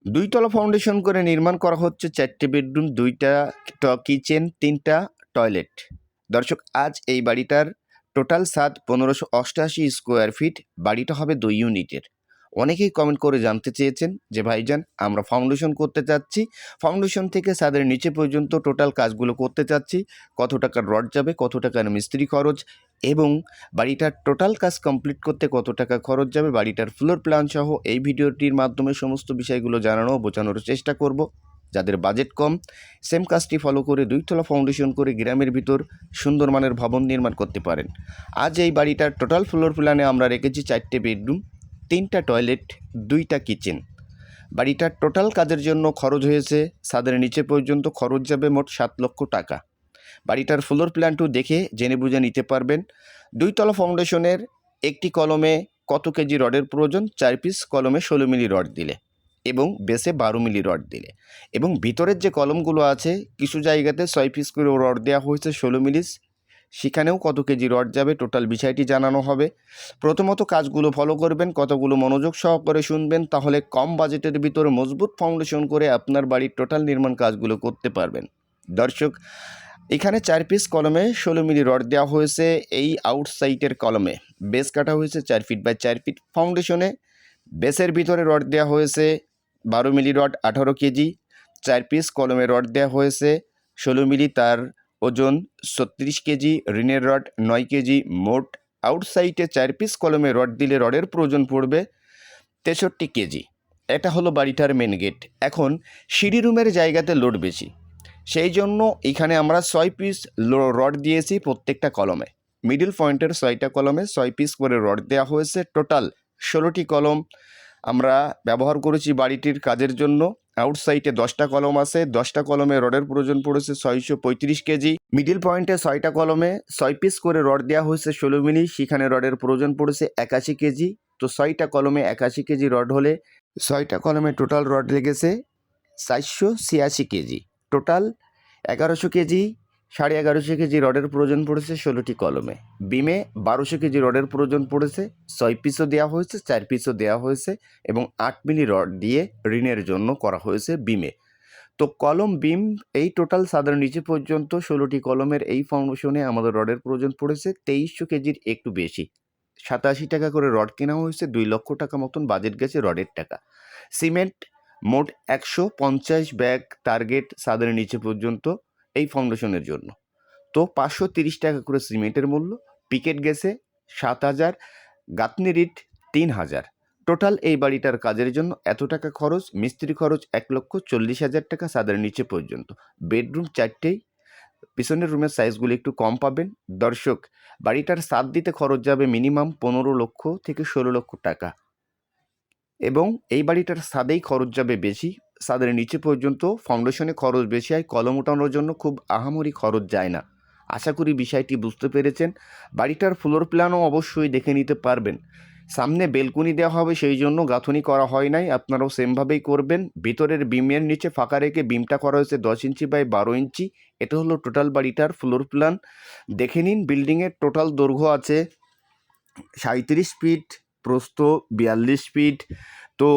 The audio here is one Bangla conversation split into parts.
দুইতলা ফাউন্ডেশন করে নির্মাণ করা হচ্ছে 4টে বেডরুম, 2টা কিচেন, 3টা টয়লেট। দর্শক, আজ এই বাড়িটার টোটাল ছাদ 1588 স্কোয়ার ফিট। বাড়িটা হবে 2 ইউনিটের। অনেকেই কমেন্ট করে জানতে চেয়েছেন যে ভাইজান, আমরা ফাউন্ডেশন করতে চাচ্ছি, ফাউন্ডেশন থেকে ছাদের নিচে পর্যন্ত টোটাল কাজগুলো করতে চাচ্ছি, কত টাকার রড যাবে, কত টাকার মিস্ত্রি খরচ এবং বাড়িটার টোটাল কাজ কমপ্লিট করতে কত টাকা খরচ যাবে, বাড়িটার ফ্লোর প্ল্যান সহ এই ভিডিওটির মাধ্যমে সমস্ত বিষয়গুলো জানানো ও বোঝানোর চেষ্টা করব। যাদের বাজেট কম, সেম কাজটি ফলো করে 2তলা ফাউন্ডেশন করে গ্রামের ভিতর সুন্দর মানের ভবন নির্মাণ করতে পারেন। আজ এই বাড়িটার টোটাল ফ্লোর প্ল্যানে আমরা রেখেছি 4টে বেডরুম, 3টা টয়লেট, 2টা কিচেন। বাড়িটার টোটাল কাজের জন্য খরচ হয়েছে, ছাদের নিচে পর্যন্ত খরচ যাবে মোট 7 লক্ষ টাকা। বাড়িটার ফ্লোর প্ল্যানটু দেখে জেনে বুঝে নিতে পারবেন। 2তলা ফাউন্ডেশনের একটি কলমে কত কেজি রডের প্রয়োজন, 4 পিস কলমে 16 মিলি রড দিলে এবং বেসে 12 মিলি রড দিলে, এবং ভিতরের যে কলমগুলো আছে কিছু জায়গাতে 6 পিস করে রড দেওয়া হয়েছে 16 মিলি, সেখানেও কত কেজি রড যাবে টোটাল বিষয়টি জানানো হবে। প্রথমত কাজগুলো ফলো করবেন, কতগুলো মনোযোগ সহকারে শুনবেন, তাহলে কম বাজেটের ভিতরে মজবুত ফাউন্ডেশন করে আপনার বাড়ির টোটাল নির্মাণ কাজগুলো করতে পারবেন। দর্শক, এখানে 4 পিস কলমে 16 মিলি রড দেওয়া হয়েছে। এই আউটসাইডের কলমে বেস কাটা হয়েছে 4 ফিট বাই 4 ফিট। ফাউন্ডেশনে বেসের ভিতরে রড দেওয়া হয়েছে 12 মিলি রড 18 কেজি। 4 পিস কলমে রড দেওয়া হয়েছে 16 মিলি, তার ওজন 36 কেজি। রিনের rod 9 KG. মোট আউটসাইডে 4 পিস কলমে রড দিলে রডের প্রয়োজন পড়বে 63 কেজি। এটা হলো বাড়িটার মেন গেট। এখন সিঁড়ি রুমের জায়গাতে লোড বেশি, সেই জন্য এখানে আমরা 6 পিস রড দিয়েছি প্রত্যেকটা কলমে। মিডল পয়েন্টের 6টা কলমে 6 পিস করে রড দেওয়া হয়েছে। টোটাল 16টি কলম আমরা ব্যবহার করেছি বাড়িটির কাজের জন্য। আউটসাইডে 10টা কলম আছে, 10টা কলমে রডের প্রয়োজন পড়েছে 635 কেজি। মিডল পয়েন্টে 6টা কলমে 6 পিস করে রড দেওয়া হয়েছে 16 মিলি, সেখানে রডের প্রয়োজন পড়েছে 81 কেজি। তো 6টা কলমে 81 কেজি রড হলে 6টা কলমে টোটাল রড লেগেছে 486 কেজি। টোটাল 1100 কেজি, 1150 কেজি রডের প্রয়োজন পড়েছে 16টি কলমে। বিমে 1200 কেজি রডের প্রয়োজন পড়েছে, 6 পিসও দেওয়া হয়েছে, 4 পিসও দেওয়া হয়েছে এবং 8 মিলি রড দিয়ে রিনের জন্য করা হয়েছে বিমে। তো কলম বিম এই টোটাল ছাদের নিচে পর্যন্ত 16টি কলমের এই ফাউন্ডেশনে আমাদের রডের প্রয়োজন পড়েছে 2300 কেজির একটু বেশি। 87 টাকা করে রড কেনা হয়েছে, 2 লক্ষ টাকা মতন বাজেট গেছে রডের টাকা। সিমেন্ট মোট 150 ব্যাগ টার্গেট ছাদের নিচে পর্যন্ত এই ফাউন্ডেশনের জন্য। তো 530 টাকা করে সিমেন্টের মূল্য। পিকেট গেছে 7000, গাঁথনি রিট 3000। টোটাল এই বাড়িটার কাজের জন্য এত টাকা খরচ। মিস্ত্রি খরচ 1,40,000 টাকা ছাদের নিচে পর্যন্ত। বেডরুম 4টেই, পিছনের রুমের সাইজগুলো একটু কম পাবেন। দর্শক, বাড়িটার ছাদ দিতে খরচ যাবে মিনিমাম 15 লক্ষ থেকে 16 লক্ষ টাকা, এবং এই বাড়িটার ছাদেই খরচ যাবে বেশি। ছাদের নিচে পর্যন্ত ফাউন্ডেশনে খরচ বেশি হয়, কলম ওঠানোর জন্য খুব আহামরি খরচ যায় না। আশা করি বিষয়টি বুঝতে পেরেছেন। বাড়িটার ফ্লোর প্ল্যানও অবশ্যই দেখে নিতে পারবেন। সামনে বেলকুনি দেওয়া হবে, সেই জন্য গাঁথনি করা হয় নাই, আপনারাও সেমভাবেই করবেন। ভিতরের বিমের নিচে ফাঁকা রেখে বিমটা করা হয়েছে 10 ইঞ্চি বাই 12 ইঞ্চি। এটা হলো টোটাল বাড়িটার ফ্লোর প্ল্যান। দেখে নিন। বিল্ডিংয়ের টোটাল দৈর্ঘ্য আছে 37 ফিট, প্রস্থ 42 ফিট। তো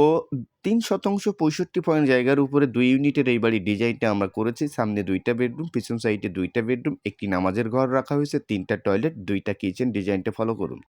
3 শতাংশ 65 পয়েন্ট জায়গার উপরে 2 ইউনিটের এই বাড়ির ডিজাইনটা আমরা করেছি। সামনে 2টা বেডরুম, পিছন সাইডে 2টা বেডরুম, একটি নামাজের ঘর রাখা হয়েছে, 3টা টয়লেট, 2টা কিচেন। ডিজাইনটা ফলো করুন।